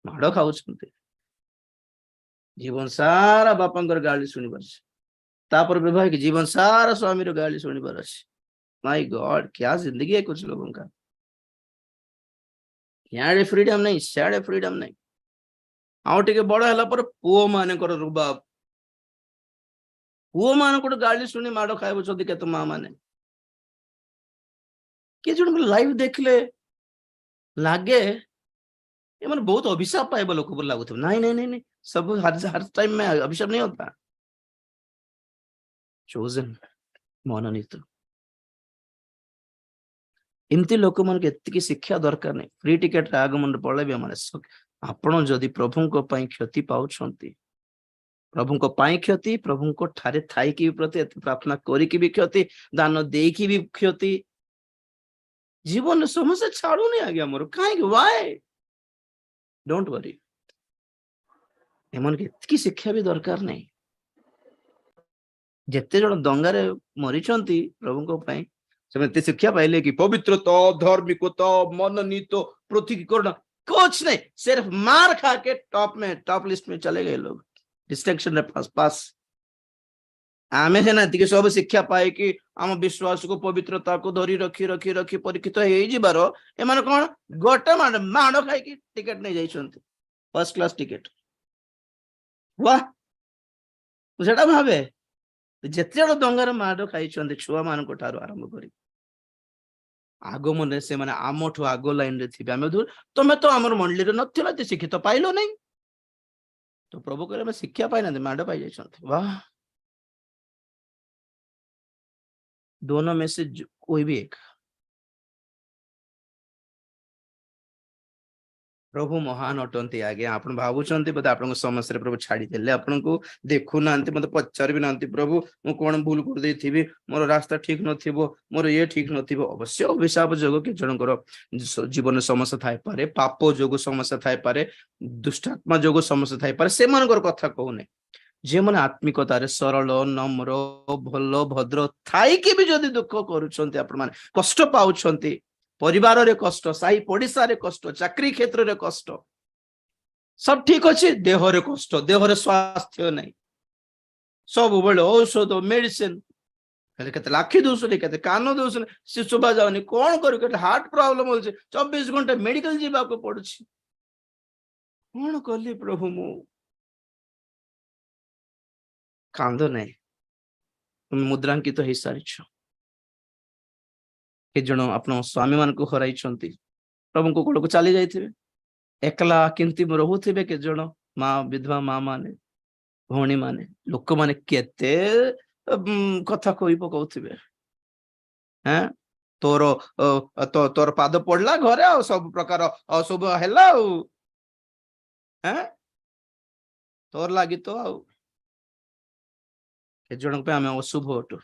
[SPEAKER 1] ମାଡ଼ ଖାଉଛନ୍ତି, ଜୀବନ ସାରା ବାପାଙ୍କର ଗାଳି ଶୁଣିବାର ଅଛି, तापर विवाहिक जीवन सारा स्वामी रो गाली सुनिबार अछि। माय गॉड क्या जिंदगी है कुछ लोगों का। याडे फ्रीडम नहीं, स्याडे फ्रीडम नहीं। आउ टिके बड़ हला पर पुओ माने कर रुबाब, पुओ मान को गाली सुनी माडो खाइबो छथि केत मां माने। के जण लाइव देखले लागे ये माने बहुत अभिशाप पाइबो लोक पर लागुथ। नहीं नहीं नहीं नहीं, सब हर टाइम में अभिशाप नहीं होता। चोजन मनोनीत, एमती लोक मन के एतिकी शिक्षा दरकार नहीं। फ्री टिकेट आगमन पळेबे माने आपण जदि प्रभु को पई क्षति पाउछंती, प्रभु को पाई क्षति, प्रभु को ठारे थाई की प्रति प्रार्थना करी की भी क्षति, दान देई की भी क्षति, जीवन समस्या छाड़ू नहीं आगे मोर काहे व्हाई डोंट वरी। एमन के एतिकी शिक्षा भी दरकार नहीं। जेते जण दंगारे मरिछंती प्रभु को पई से शिक्षा पाइले कि पवित्रता, धार्मिकता, मनोनीत, पृथकीकरण कुछ नहीं, सिर्फ मार खा के टॉप लिस्ट में चले गए लोग, डिस्टिंक्शन रे पास। आमे से ना सब शिक्षा पाए कि आम विश्वास को पवित्रता को धरी रखी रखी रखी परीक्षित हो जिबार एमाने कोन गोटे माड़ खाई कि टिकट नहीं जाइछंती, फर्स्ट क्लास टिकट। वाह सेटा भाबे जेते जण दंगार माड़ खाइछंती छुआ मान को ठारो आरंभ करी आगमन से माने आमठो आगो लाइन रे थिबे। आमे तमे तो हमर मंडली रे नथिला ते शिक्षित पाइलो नहीं, तो प्रभु करे में शिक्षा पाइ ना माड़ पाइ जाइछंती। वाह, दोनों में से कोई भी एक। प्रभु महान अटंती। आगे आपण भाबुचंती बोधे आपण समस्या रे प्रभु छाड़ी देले, आपण को देखु नांती, मते पचार भी नांती प्रभु मु कोन भूल कर देथिबी, मोर रास्ता ठीक नथिबो, मोर ये ठीक नथिबो। अवश्य अभिशाप जोग के जनकर जीवन समस्या थाई पारे, पाप जोग समस्या थाई पारे, दुष्टात्मा जोग समस्या थाई पारे, से मानकर कथा कहूने जे माने आत्मिकतारे सरल नम्र भल भद्र थाई के भी जदि दुख करूछंती, आपण माने कष्ट पाउछंती, परिवार रे कष्ट, साई पड़िसा रे कष्ट, चाकरी क्षेत्र रे कष्ट, सब ठीक अच्छे, देह रे कष्ट, देह रे स्वास्थ्य नहीं, सब बेले औषध मेडिसिन, केते लाखी दोषने केते कान दोषने से सुबा जाउनी, कोन करू केते हार्ट प्रॉब्लम होछ, 24 घंटा मेडिकल जीवा को पड़ुछि। कोन करली प्रभु मु कांद नहीं, तुम मुद्रांकित तो हो सारी के जण आपण स्वामी मान को हराई प्रभु को कोल को चली जाइथिबे, एकला किंति रहुथिबे के जण माँ विधवा माँ माने भौणी माने लोक माने केते कथा कहि पकाउथिबे। हैं तोर तोर पाद पड़ला घरे आ सब प्रकार अशुभ हैला हैं तोर लागी तो आ के जण पे हमें अशुभ हटू।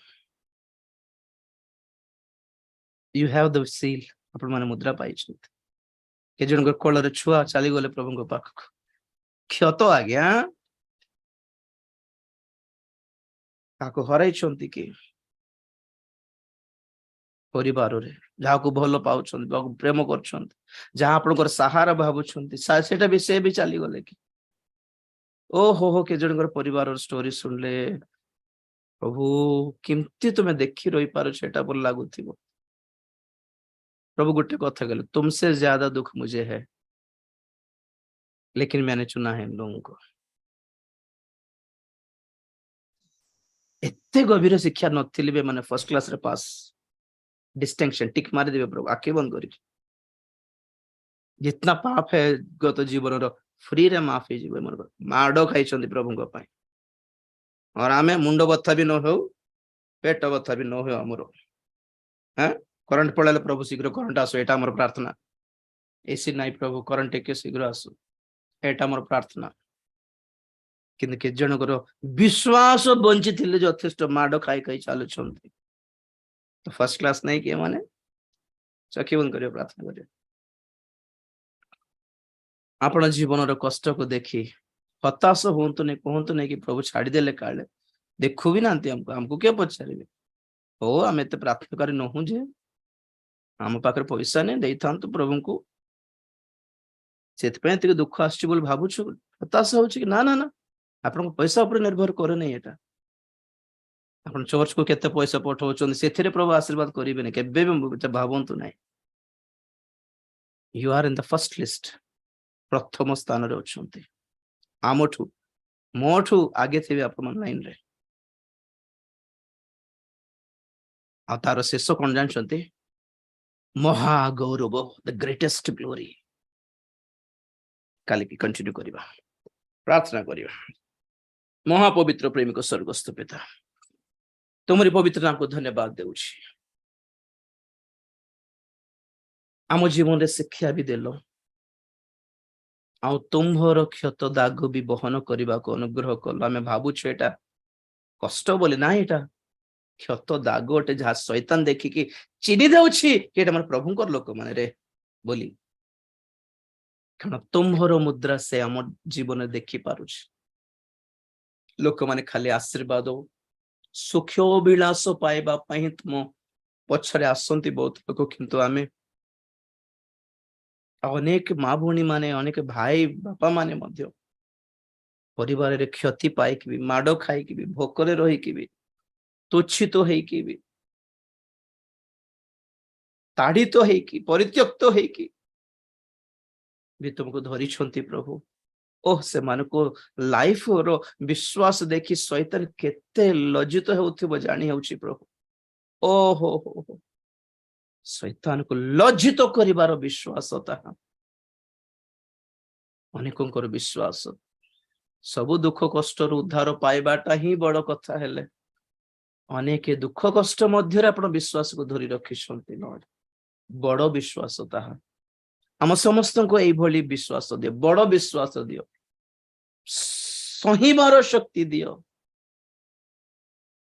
[SPEAKER 1] यू हैव द सील, आपण माने मुद्रा पाइछंती। के जण कोल रे छुआ चली गले प्रभु को पाख क्षत आज्ञा ताको हराइछंती कि परिवार रे जहा को भलो पाउछंती, जहा को प्रेम करछंती, जहा आपनकर सहारा भाबुछंती, सेटा भी से भी चली गले कि ओ हो के जणकर परिवार स्टोरी सुनले प्रभु किमती तुम्हें देखी रही पारो सेटा बोल लागुथिबो। प्रभु गोटे कथा कहले, तुमसे ज्यादा दुख मुझे है लेकिन मैंने चुना है इन लोगों को। एते गभीर शिक्षा नथिली बे माने फर्स्ट क्लास रे पास डिस्टिंक्शन टिक मारी देबे प्रभु आके बंद करी। जितना पाप है गत जीवन रो फ्री रे माफ हो जीवे मन माडो खाइछंती प्रभु को पाई, और आमे मुंडो बथा भी न हो, पेट बथा भी न हो हमरो। हैं करंट पड़ाले प्रभु शीघ्र करंट आसो, एटा हमर प्रार्थना। एसी नाइ प्रभु करंट के शीघ्र आसो, एटा हमर प्रार्थना। किंतु के जनकर विश्वास बंची थिले यथेष्ट माड खाई खाई चालू छंती, तो फर्स्ट क्लास नहीं किए माने चखी बंद करियो, प्रार्थना करियो। ଆପଣ ଜୀବନର କଷ୍ଟକୁ ଦେଖି ହତାଶ ହୁଅନ୍ତୁ ନାହିଁ, କୁହନ୍ତୁ ନାହିଁ କି ପ୍ରଭୁ ଛାଡିଦେଲେ, କାଳେ ଦେଖୁ ବି ନାହାନ୍ତି ଆମକୁ କିଏ ପଚାରିବେ। ହଉ ଆମେ ଏତେ ପ୍ରାର୍ଥନାକାରୀ ନୁହଁ ଯେ ଆମ ପାଖରେ ପଇସା ନେଇ ଦେଇଥାନ୍ତୁ ପ୍ରଭୁଙ୍କୁ, ସେଥିପାଇଁ ଏତିକି ଦୁଃଖ ଆସୁଛି ବୋଲି ଭାବୁଛୁ, ହତାଶ ହଉଛି କି? ନା ନା ନା, ଆପଣଙ୍କ ପଇସା ଉପରେ ନିର୍ଭର କରେ ନାହିଁ ଏଟା। ଆପଣ ଚର୍ଚ୍ଚକୁ କେତେ ପଇସା ପଠାଉଛନ୍ତି ସେଥିରେ ପ୍ରଭୁ ଆଶୀର୍ବାଦ କରିବେନି, କେବେ ବି ଭାବନ୍ତୁ ନାହିଁ। You are in the first list, ପ୍ରଥମ ସ୍ଥାନରେ ଅଛନ୍ତି। ମୋଠୁ ଆଗେ ଥିବେ ଆପଣ ଲାଇନରେ। ଆଉ ତାର ଶେଷ କଣ ଜାଣିଛନ୍ତି? ମହାଗୌରବ, ଦ ଗ୍ରେଟେଷ୍ଟ ଗ୍ଲୋରି। କାଲିକି କଣ୍ଟିନ୍ୟୁ କରିବା, ପ୍ରାର୍ଥନା କରିବା। ମହାପବିତ୍ର ପ୍ରେମିକ ସ୍ୱର୍ଗସ୍ଥ ପିତା, ତୁମରି ପବିତ୍ର ନାମକୁ ଧନ୍ୟବାଦ ଦେଉଛି। ଆମ ଜୀବନରେ ଶିକ୍ଷା ବି ଦେଲ, ଆଉ ତୁମ୍ଭର କ୍ଷତ ଦାଗ ବି ବହନ କରିବାକୁ ଅନୁଗ୍ରହ କଲ। ଆମେ ଭାବୁଛୁ ଏଟା କଷ୍ଟ ବୋଲି, ନା ଏଟା କ୍ଷତ ଦାଗ ଗୋଟେ ଯାହା ଶୈତାନ ଦେଖିକି ଚିହ୍ନି ଦେଉଛି କି ଏଟା ଆମର ପ୍ରଭୁଙ୍କର ଲୋକମାନେ ରେ ବୋଲି, କାରଣ ତୁମ୍ଭର ମୁଦ୍ରା ସେ ଆମ ଜୀବନରେ ଦେଖି ପାରୁଛି। ଲୋକମାନେ ଖାଲି ଆଶୀର୍ବାଦ ସୁଖ ବିଳାସ ପାଇବା ପାଇଁ ତୁମ ପଛରେ ଆସନ୍ତି ବହୁତ ଲୋକ, କିନ୍ତୁ ଆମେ ଅନେକ ମା ଭଉଣୀ ମାନେ, ଅନେକ ଭାଇ ବାପା ମାନେ ମଧ୍ୟ ପରିବାରରେ କ୍ଷତି ପାଇକି ବି, ମାଡ ଖାଇକି ବି, ଭୋକରେ ରହିକି ବି, ତୁଚ୍ଛିତ ହେଇକି ବି, ତାଡ଼ିତ ହେଇକି, ପରିତ୍ୟକ୍ତ ହେଇକି ବି ତୁମକୁ ଧରିଛନ୍ତି ପ୍ରଭୁ। ଓହ, ସେମାନଙ୍କୁ ଲାଇଫର ବିଶ୍ୱାସ ଦେଖି ଶୈତାନ କେତେ ଲଜ୍ଜିତ ହେଉଥିବ ଜାଣି ହେଉଛି ପ୍ରଭୁ। ଓହୋ ହୋ ହୋ, ଶୈତାନକୁ ଲଜ୍ଜିତ କରିବାର ବିଶ୍ୱାସ ତାହା। ଅନେକଙ୍କର ବିଶ୍ୱାସ ସବୁ ଦୁଃଖ କଷ୍ଟରୁ ଉଦ୍ଧାର ପାଇବାଟା ହିଁ ବଡ କଥା, ହେଲେ ଅନେକ ଦୁଃଖ କଷ୍ଟ ମଧ୍ୟରେ ଆପଣ ବିଶ୍ୱାସକୁ ଧରି ରଖିଛନ୍ତି। ବଡ ବିଶ୍ୱାସ ତାହା। ଆମ ସମସ୍ତଙ୍କୁ ଏଇଭଳି ବିଶ୍ୱାସ ଦିଅ, ବଡ ବିଶ୍ୱାସ ଦିଅ, ସହିବାର ଶକ୍ତି ଦିଅ,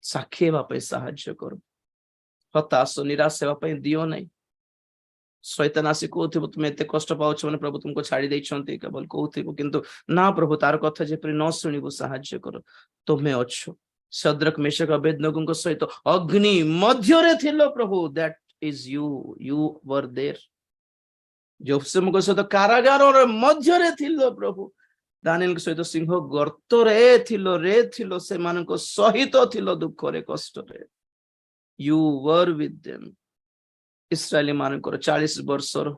[SPEAKER 1] ସାକ୍ଷୀ ହେବା ପାଇଁ ସାହାଯ୍ୟ କର। ହତାଶ ନିରାଶ ହେବା ପାଇଁ ଦିଅ ନାହିଁ। ଶୈତାନ ଆସି କହୁଥିବ ତୁମେ ଏତେ କଷ୍ଟ ପାଉଛ ମାନେ ପ୍ରଭୁ ତୁମକୁ ଛାଡି ଦେଇଛନ୍ତି କେବଳ କହୁଥିବ, କିନ୍ତୁ ନା ପ୍ରଭୁ, ତାର କଥା ଯେପରି ନ ଶୁଣିବୁ ସାହାଯ୍ୟ କର। ତୁମେ ଅଛ, ଶଦ୍ରକ ମେଷକ ଅବେଦନଗୋଙ୍କ ସହିତ ଅଗ୍ନି ମଧ୍ୟରେ ଥିଲ ପ୍ରଭୁ। That is you were there. ଯୋସେଫଙ୍କ ସହିତ କାରାଗାରର ମଧ୍ୟରେ ଥିଲ ପ୍ରଭୁ। ଦାନିଏଲଙ୍କ ସହିତ ସିଂହ ଗର୍ତ୍ତରେ ଥିଲ, ସେମାନଙ୍କ ସହିତ ଥିଲ ଦୁଃଖରେ କଷ୍ଟରେ। You were with them. ଇସ୍ରାଏଲି ମାନଙ୍କର 40 ବର୍ଷର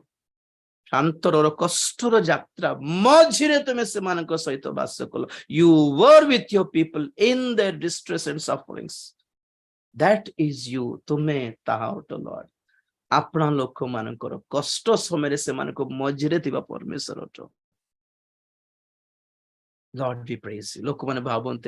[SPEAKER 1] ପ୍ରାନ୍ତରର କଷ୍ଟର ଯାତ୍ରା ମଝିରେ ତୁମେ ସେମାନଙ୍କ ସହିତ ବାସ କଲ। You were with your people in their distress and sufferings. That is you. ତୁମେ ତାହା ଅଟ ଲର୍ଡ। ଆପଣା ଲୋକମାନଙ୍କର କଷ୍ଟ ସମୟରେ ସେମାନଙ୍କ ମଝିରେ ଥିବା ପରମେଶ୍ୱର ଅଟ। ଲର୍ଡ ବି ପ୍ରେଜ୍। ଲୋକମାନେ ଭାବନ୍ତି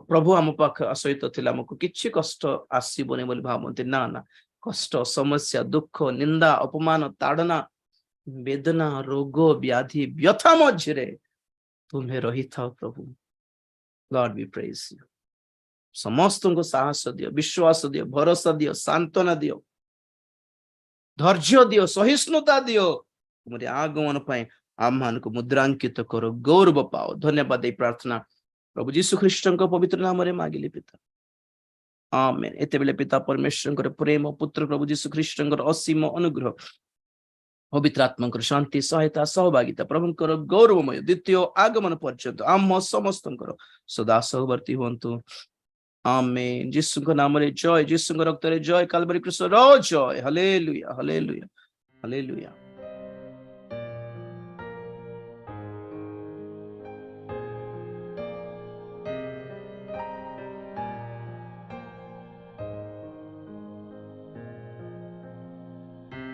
[SPEAKER 1] ପ୍ରଭୁ ଆମ ପାଖ ସହିତ ଥିଲେ ଆମକୁ କିଛି କଷ୍ଟ ଆସିବନି ବୋଲି ଭାବନ୍ତି। ନା ନା, କଷ୍ଟ, ସମସ୍ୟା, ଦୁଃଖ, ନିନ୍ଦା, ଅପମାନ, ତାଡନା, ବେଦନା, ରୋଗ, ବ୍ୟାଧି, ବ୍ୟଥା ମଝିରେ ତୁମେ ରହିଥାଉ ପ୍ରଭୁ। ଲର୍ଡ ବି ପ୍ରେଜ୍। ସମସ୍ତଙ୍କୁ ସାହସ ଦିଅ, ବିଶ୍ୱାସ ଦିଅ, ଭରସା ଦିଅ, ସାନ୍ତ୍ୱନା ଦିଅ, ଧୈର୍ଯ୍ୟ ଦିଅ, ସହିଷ୍ଣୁତା ଦିଅ। ତୁମରି ଆଗମନ ପାଇଁ ଆମମାନଙ୍କୁ ମୁଦ୍ରାଙ୍କିତ କର, ଗୌରବ ପାଅ। ଧନ୍ୟବାଦ ଦେଇ ପ୍ରାର୍ଥନା ପ୍ରଭୁ ଯୀଶୁ ଖ୍ରୀଷ୍ଟଙ୍କ ପବିତ୍ର ନାମରେ ମାଗିଲି ପିତା, ଆମେନ୍। ଏତେବେଳେ ପିତା ପରମେଶ୍ୱରଙ୍କର ପ୍ରେମ, ପୁତ୍ର ପ୍ରଭୁ ଯୀଶୁ ଖ୍ରୀଷ୍ଟଙ୍କର ଅସୀମ ଅନୁଗ୍ରହ, ପବିତ୍ର ଆତ୍ମାଙ୍କର ଶାନ୍ତି, ସହାୟତା, ସହଭାଗିତା, ପ୍ରଭୁଙ୍କର ଗୌରବମୟ ଦ୍ୱିତୀୟ ଆଗମନ ପର୍ଯ୍ୟନ୍ତ ଆମ ସମସ୍ତଙ୍କର ସଦା ସହବର୍ତ୍ତୀ ହୁଅନ୍ତୁ। ଆମେନ୍। ଯୀଶୁଙ୍କ ନାମରେ ଜୟ, ଯୀଶୁଙ୍କ ରକ୍ତରେ ଜୟ, କାଲବାରୀ କ୍ରୁସର ଜୟ। ହାଲେଲୁୟା, ହାଲେଲୁୟା, ହାଲେଲୁୟା।